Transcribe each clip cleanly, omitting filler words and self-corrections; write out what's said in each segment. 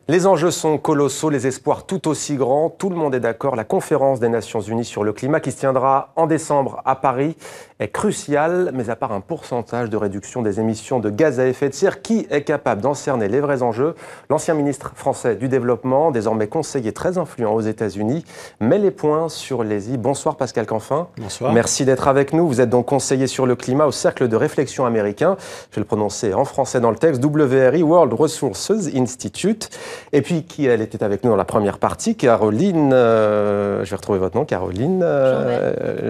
Les enjeux sont colossaux, les espoirs tout aussi grands. Tout le monde est d'accord. La conférence des Nations Unies sur le climat qui se tiendra en décembre à Paris est cruciale. Mais à part un pourcentage de réduction des émissions de gaz à effet de serre, qui est capable d'en cerner les vrais enjeux? L'ancien ministre français du Développement, désormais conseiller très influent aux États-Unis, met les points sur les i. Bonsoir Pascal Canfin. Bonsoir. Merci d'être avec nous. Vous êtes donc conseiller sur le climat au Cercle de réflexion américain. Je vais le prononcer en français dans le texte. WRI, World Resources Institute. Et puis, elle était avec nous dans la première partie, Caroline, je vais retrouver votre nom, Caroline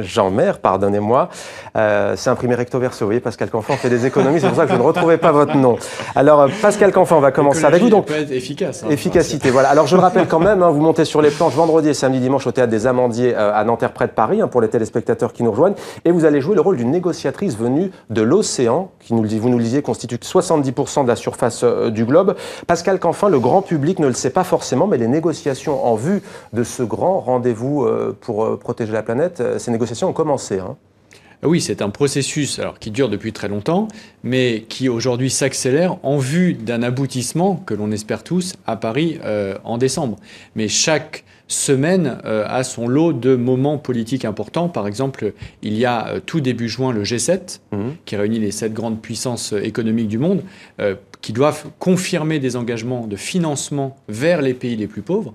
Jeanmaire, pardonnez-moi. C'est imprimé recto verso, vous voyez, Pascal Canfin, on fait des économies, c'est pour ça que je ne retrouvais pas votre nom. Alors, Pascal Canfin, on va commencer avec vous. Donc, peut être efficace. Efficacité, voilà. Alors, je le rappelle quand même, vous montez sur les planches vendredi et samedi, dimanche au Théâtre des Amandiers à Nanterre, près de Paris, pour les téléspectateurs qui nous rejoignent. Et vous allez jouer le rôle d'une négociatrice venue de l'océan, qui, vous nous le disiez, constitue 70% de la surface du globe. Pascal Canfin, le grand public ne le sait pas forcément, mais les négociations en vue de ce grand rendez-vous pour protéger la planète, ces négociations ont commencé. Oui, c'est un processus qui dure depuis très longtemps, mais qui aujourd'hui s'accélère en vue d'un aboutissement que l'on espère tous à Paris en décembre. Mais chaque semaine a son lot de moments politiques importants. Par exemple, il y a tout début juin le G7, qui réunit les 7 grandes puissances économiques du monde, qui doivent confirmer des engagements de financement vers les pays les plus pauvres.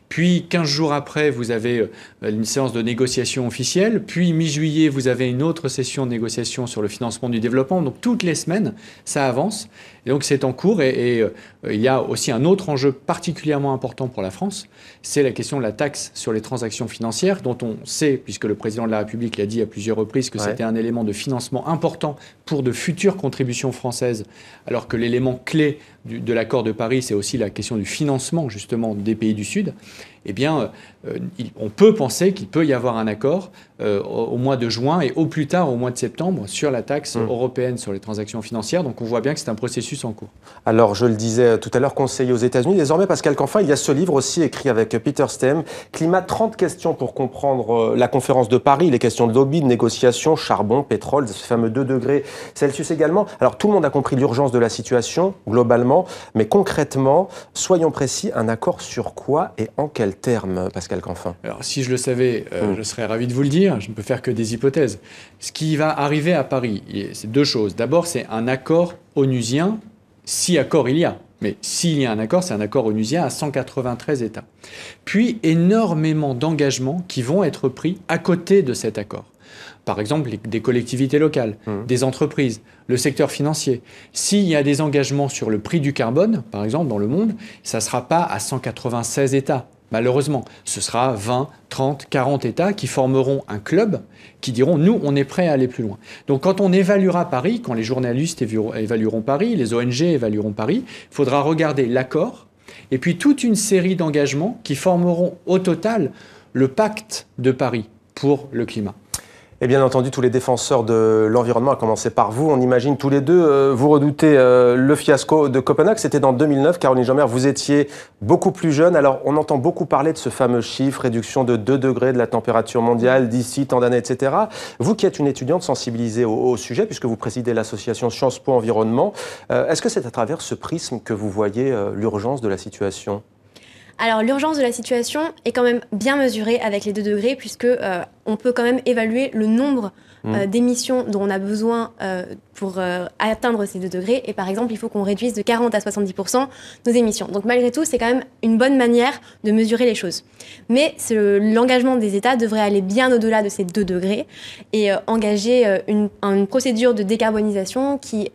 Puis, 15 jours après, vous avez une séance de négociation officielle. Puis, mi-juillet, vous avez une autre session de négociation sur le financement du développement. Donc, toutes les semaines, ça avance. Et donc, c'est en cours. Et il y a aussi un autre enjeu particulièrement important pour la France. C'est la question de la taxe sur les transactions financières, dont on sait, puisque le président de la République l'a dit à plusieurs reprises, que c'était un élément de financement important pour de futures contributions françaises, alors que l'élément clé de l'accord de Paris, c'est aussi la question du financement, justement, des pays du Sud. Eh bien, on peut penser qu'il peut y avoir un accord au mois de juin et au plus tard au mois de septembre sur la taxe européenne sur les transactions financières. Donc, on voit bien que c'est un processus en cours. Alors, je le disais tout à l'heure, conseiller aux États-Unis. Désormais, Pascal Canfin, il y a ce livre aussi écrit avec Peter Stem, Climat, 30 questions pour comprendre la conférence de Paris, les questions de lobby, de négociation, charbon, pétrole, ce fameux 2 degrés Celsius également. Alors, tout le monde a compris l'urgence de la situation, globalement, mais concrètement, soyons précis, un accord sur quoi et en quels termes, Pascal Canfin? Alors, si je le savais, je serais ravi de vous le dire. Je ne peux faire que des hypothèses. Ce qui va arriver à Paris, c'est 2 choses. D'abord, c'est un accord onusien, si accord il y a. Mais s'il y a un accord, c'est un accord onusien à 193 États. Puis, énormément d'engagements qui vont être pris à côté de cet accord. Par exemple, des collectivités locales, des entreprises, le secteur financier. S'il y a des engagements sur le prix du carbone, par exemple, dans le monde, ça ne sera pas à 196 États. Malheureusement, ce sera 20, 30, 40 États qui formeront un club qui diront « nous, on est prêts à aller plus loin ». Donc quand on évaluera Paris, quand les journalistes évalueront Paris, les ONG évalueront Paris, il faudra regarder l'accord et puis toute une série d'engagements qui formeront au total le pacte de Paris pour le climat. Et bien entendu, tous les défenseurs de l'environnement, à commencer par vous, on imagine tous les deux, vous redoutez le fiasco de Copenhague. C'était dans 2009. Caroline Jeanmaire, vous étiez beaucoup plus jeune. Alors, on entend beaucoup parler de ce fameux chiffre, réduction de 2 degrés de la température mondiale d'ici tant d'années, etc. Vous qui êtes une étudiante sensibilisée au sujet, puisque vous présidez l'association Sciences Po Environnement, est-ce que c'est à travers ce prisme que vous voyez l'urgence de la situation ? Alors l'urgence de la situation est quand même bien mesurée avec les 2 degrés puisque on peut quand même évaluer le nombre d'émissions dont on a besoin pour atteindre ces 2 degrés. Et par exemple, il faut qu'on réduise de 40 à 70% nos émissions. Donc malgré tout, c'est quand même une bonne manière de mesurer les choses. Mais l'engagement des États devrait aller bien au-delà de ces 2 degrés et engager une procédure de décarbonisation qui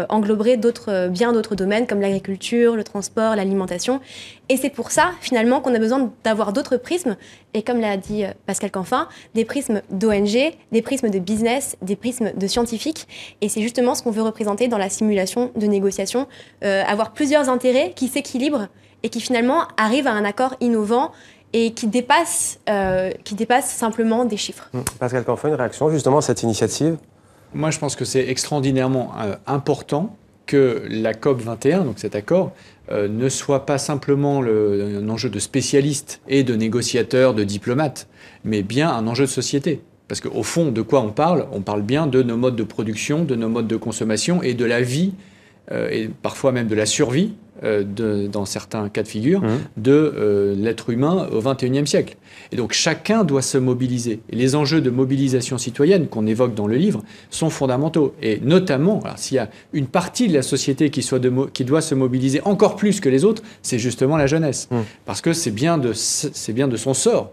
engloberait bien d'autres domaines comme l'agriculture, le transport, l'alimentation. Et c'est pour ça, finalement, qu'on a besoin d'avoir d'autres prismes. Et comme l'a dit Pascal Canfin, des prismes d'ONG, des prismes de business, des prismes de scientifiques. Et c'est justement ce qu'on veut représenter dans la simulation de négociation. Avoir plusieurs intérêts qui s'équilibrent et qui finalement arrivent à un accord innovant et qui dépasse simplement des chiffres. Pascal Canfin, une réaction justement à cette initiative ? Moi, je pense que c'est extraordinairement important que la COP21, donc cet accord, ne soit pas simplement un enjeu de spécialistes et de négociateurs, de diplomates, mais bien un enjeu de société. Parce qu'au fond, de quoi on parle? On parle bien de nos modes de production, de nos modes de consommation et de la vie, et parfois même de la survie dans certains cas de figure, de l'être humain au XXIe siècle. Et donc chacun doit se mobiliser. Et les enjeux de mobilisation citoyenne qu'on évoque dans le livre sont fondamentaux. Et notamment, s'il y a une partie de la société qui doit se mobiliser encore plus que les autres, c'est justement la jeunesse. Parce que c'est bien de son sort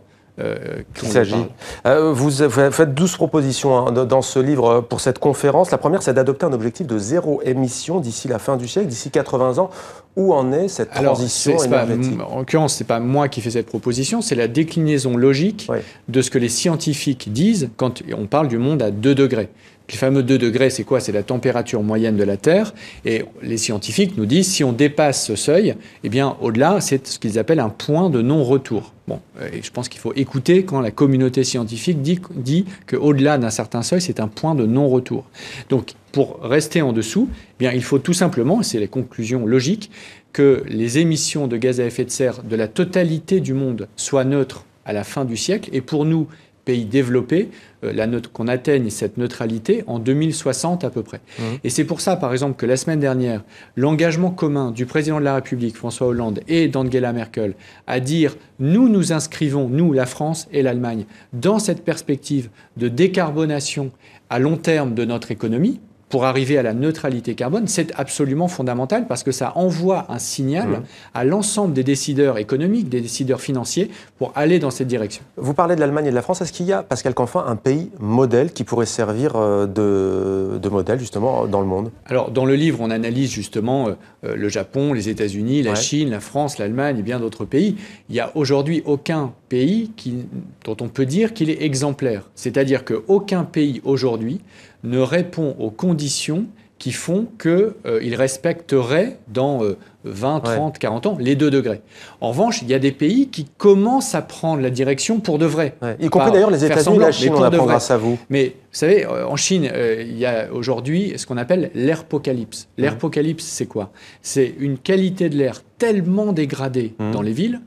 qu'il s'agit. Vous faites 12 propositions dans ce livre pour cette conférence. La première, c'est d'adopter un objectif de 0 émission d'ici la fin du siècle, d'ici 80 ans. Où en est cette transition énergétique ? En l'occurrence, ce n'est pas moi qui fais cette proposition, c'est la déclinaison logique de ce que les scientifiques disent quand on parle du monde à 2 degrés. Les fameux 2 degrés, c'est quoi? C'est la température moyenne de la Terre. Et les scientifiques nous disent, si on dépasse ce seuil, eh bien, au-delà, c'est ce qu'ils appellent un point de non-retour. Bon, et je pense qu'il faut écouter quand la communauté scientifique dit qu'au-delà d'un certain seuil, c'est un point de non-retour. Donc, pour rester en dessous, eh bien, il faut tout simplement, c'est la conclusion logique, que les émissions de gaz à effet de serre de la totalité du monde soient neutres à la fin du siècle. Et pour nous, pays développés, qu'on atteigne cette neutralité en 2060 à peu près. Et c'est pour ça, par exemple, que la semaine dernière, l'engagement commun du président de la République, François Hollande, et d'Angela Merkel, à dire « nous nous inscrivons, nous, la France et l'Allemagne, dans cette perspective de décarbonation à long terme de notre économie », pour arriver à la neutralité carbone, c'est absolument fondamental parce que ça envoie un signal à l'ensemble des décideurs économiques, des décideurs financiers pour aller dans cette direction. Vous parlez de l'Allemagne et de la France. Est-ce qu'il y a, Pascal Canfin, un pays modèle qui pourrait servir de modèle justement dans le monde? Alors dans le livre, on analyse justement le Japon, les États-Unis, la Chine, la France, l'Allemagne et bien d'autres pays. Il n'y a aujourd'hui aucun pays dont on peut dire qu'il est exemplaire. C'est-à-dire qu'aucun pays aujourd'hui ne répond aux conditions qui font qu'il respecterait dans 20, 30, 40 ans les 2 degrés. En revanche, il y a des pays qui commencent à prendre la direction pour de vrai. Y compris d'ailleurs les États-Unis, la Chine, on apprend grâce à vous. Mais vous savez, en Chine, il y a aujourd'hui ce qu'on appelle l'airpocalypse. L'airpocalypse, c'est quoi? C'est une qualité de l'air tellement dégradée dans les villes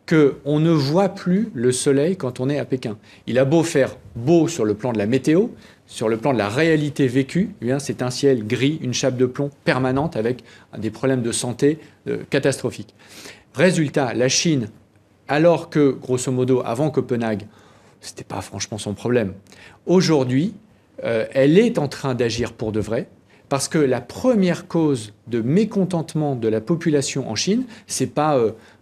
qu'on ne voit plus le soleil quand on est à Pékin. Il a beau faire beau sur le plan de la météo, sur le plan de la réalité vécue, eh bien, c'est un ciel gris, une chape de plomb permanente avec des problèmes de santé catastrophiques. Résultat, la Chine, alors que, grosso modo, avant Copenhague, ce n'était pas franchement son problème, aujourd'hui, elle est en train d'agir pour de vrai, parce que la première cause de mécontentement de la population en Chine, ce n'est pas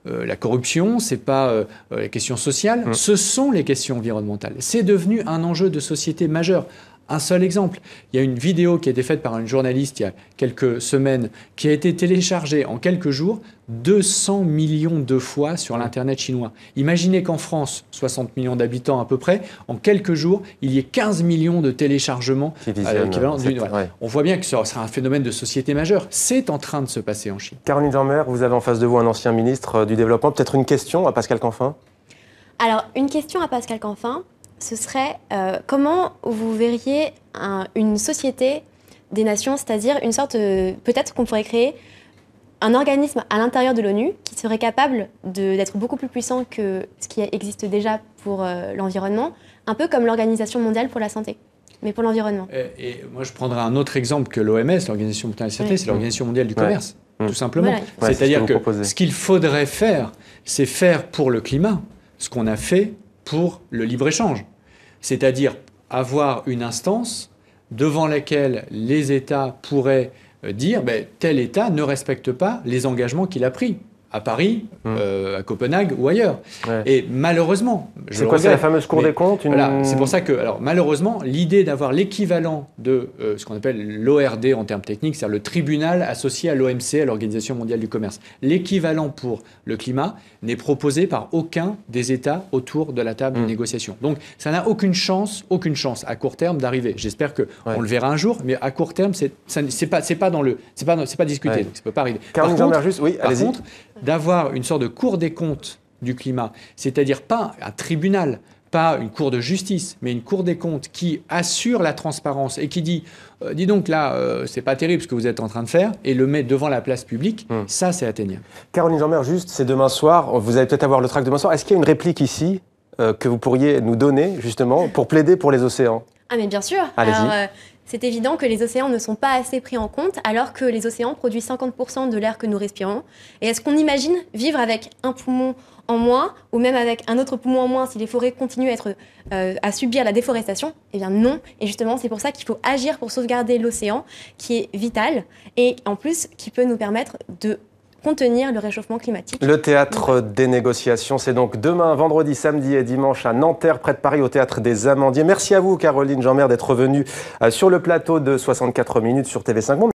la corruption, ce n'est pas les questions sociales, ce sont les questions environnementales. C'est devenu un enjeu de société majeur. Un seul exemple, il y a une vidéo qui a été faite par une journaliste il y a quelques semaines, qui a été téléchargée en quelques jours 200 millions de fois sur l'Internet chinois. Imaginez qu'en France, 60 millions d'habitants à peu près, en quelques jours, il y ait 15 millions de téléchargements équivalents d'une. On voit bien que ce sera un phénomène de société majeur. C'est en train de se passer en Chine. Caroline Jeanmer, vous avez en face de vous un ancien ministre du Développement. Peut-être une question à Pascal Canfin? Alors, une question à Pascal Canfin. Ce serait comment vous verriez une société des nations, c'est-à-dire une sorte peut-être qu'on pourrait créer un organisme à l'intérieur de l'ONU qui serait capable d'être beaucoup plus puissant que ce qui existe déjà pour l'environnement, un peu comme l'Organisation mondiale pour la santé, mais pour l'environnement. Et moi, je prendrais un autre exemple que l'OMS, l'Organisation mondiale de la santé, c'est l'Organisation mondiale du commerce, tout simplement. Voilà, c'est-à-dire que ce qu'il faudrait faire, c'est faire pour le climat ce qu'on a fait pour le libre-échange. C'est-à-dire avoir une instance devant laquelle les États pourraient dire tel État ne respecte pas les engagements qu'il a pris à Paris, à Copenhague ou ailleurs. Et malheureusement, c'est quoi, c'est la fameuse Cour des comptes Voilà, c'est pour ça que, alors, malheureusement, l'idée d'avoir l'équivalent de ce qu'on appelle l'ORD en termes techniques, c'est-à-dire le tribunal associé à l'OMC, à l'Organisation mondiale du commerce, l'équivalent pour le climat n'est proposé par aucun des États autour de la table de négociation. Donc, ça n'a aucune chance à court terme d'arriver. J'espère qu'on le verra un jour, mais à court terme, c'est pas discuté, donc ça peut pas arriver. Par contre, d'avoir une sorte de cour des comptes du climat, c'est-à-dire pas un tribunal, pas une cour de justice, mais une cour des comptes qui assure la transparence et qui dit dis donc là, c'est pas terrible ce que vous êtes en train de faire, et le met devant la place publique, ça c'est atteignable. Caroline Jeanmer, juste, c'est demain soir, vous allez peut-être avoir le tract demain soir. Est-ce qu'il y a une réplique ici que vous pourriez nous donner justement pour plaider pour les océans? Ah mais bien sûr. Allez-y. Alors, c'est évident que les océans ne sont pas assez pris en compte, alors que les océans produisent 50% de l'air que nous respirons. Et est-ce qu'on imagine vivre avec un poumon en moins, ou même avec un autre poumon en moins si les forêts continuent à subir la déforestation? Eh bien non. Et justement, c'est pour ça qu'il faut agir pour sauvegarder l'océan, qui est vital, et en plus, qui peut nous permettre de contenir le réchauffement climatique. Le théâtre des négociations, c'est donc demain, vendredi, samedi et dimanche à Nanterre, près de Paris, au théâtre des Amandiers. Merci à vous, Caroline Jeanmaire, d'être venue sur le plateau de 64 minutes sur TV5 Monde.